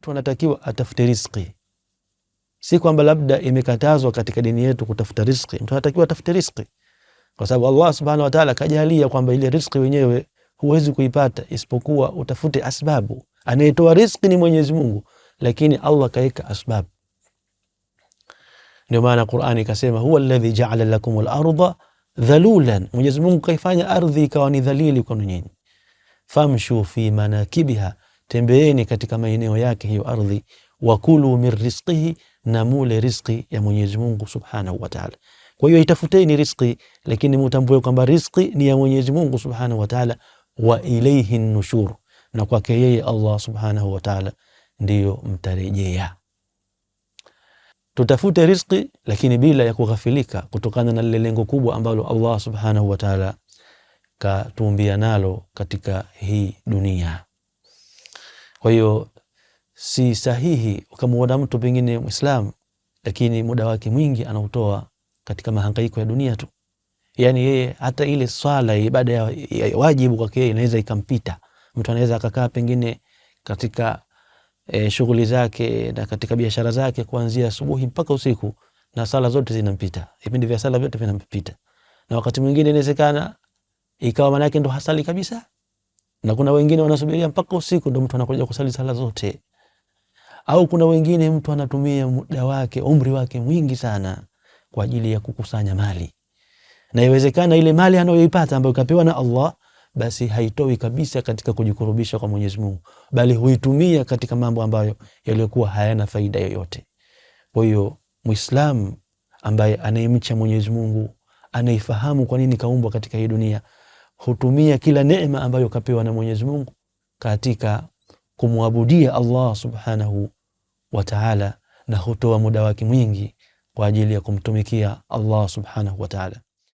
mtu anatakiwa atafute riziki. Si kwamba labda imekatazwa katika dini yetu kutafuta riziki. Mtu anatakiwa atafute riziki, kwa sababu Allah subhanahu wa ta'ala kajalia kwamba ile riziki wenyewe huwezi kuipata isipokuwa utafute asbabu. Anayetoa riziki ni Mwenyezi Mungu, lakini Allah kaeka asbabu. Ndio maana Qur'ani ikasema huwa alladhi ja'ala lakumul arda dhalulan, Mwenyezi Mungu kaifanya ardhi ikawa ni dhalili kwa nyinyi. Famshu fi manakibiha, tembeeni katika maeneo yake hiyo ardhi. Wakulu min rizqihi, na mule riziki ya Mwenyezi Mungu subhanahu wa ta'ala. Kwa hiyo itafuteni riziki, lakini mtambue kwamba riziki ni ya Mwenyezi Mungu subhanahu wa ta'ala. Wa ilayhi nushur, na kwake yeye Allah subhanahu wa ta'ala ndiyo mtarejea. Tutafute riziki, lakini bila ya kughafilika kutokana na lile lengo kubwa ambalo Allah subhanahu wa ta'ala katuumbia nalo katika hii dunia. Kwa hiyo si sahihi ukamwona mtu pengine Muislamu lakini muda wake mwingi anautoa katika mahangaiko ya dunia tu. Yani yeye hata ile swala, ibada ya wajibu kwake yeye inaweza ikampita. Mtu anaweza akakaa pengine katika shughuli zake na katika biashara zake kuanzia asubuhi mpaka usiku, na sala zote zinampita, vipindi vya sala vyote vinampita. Na wakati mwingine inawezekana ikawa maana yake ndo hasali kabisa, na kuna wengine wanasubiria mpaka usiku ndo mtu anakuja kusali sala zote. Au kuna wengine mtu anatumia muda wake, umri wake mwingi sana kwa ajili ya kukusanya mali, na iwezekana ile mali anayoipata ambayo kapewa na Allah basi haitoi kabisa katika kujikurubisha kwa Mwenyezi Mungu, bali huitumia katika mambo ambayo yalikuwa hayana faida yoyote. Kwa hiyo Muislamu ambaye anayemcha Mwenyezi Mungu, anaifahamu kwa nini kaumbwa katika hii dunia, hutumia kila neema ambayo kapewa na Mwenyezi Mungu katika kumwabudia Allah subhanahu wa ta'ala, na hutoa muda wake mwingi kwa ajili ya kumtumikia Allah subhanahu wa ta'ala.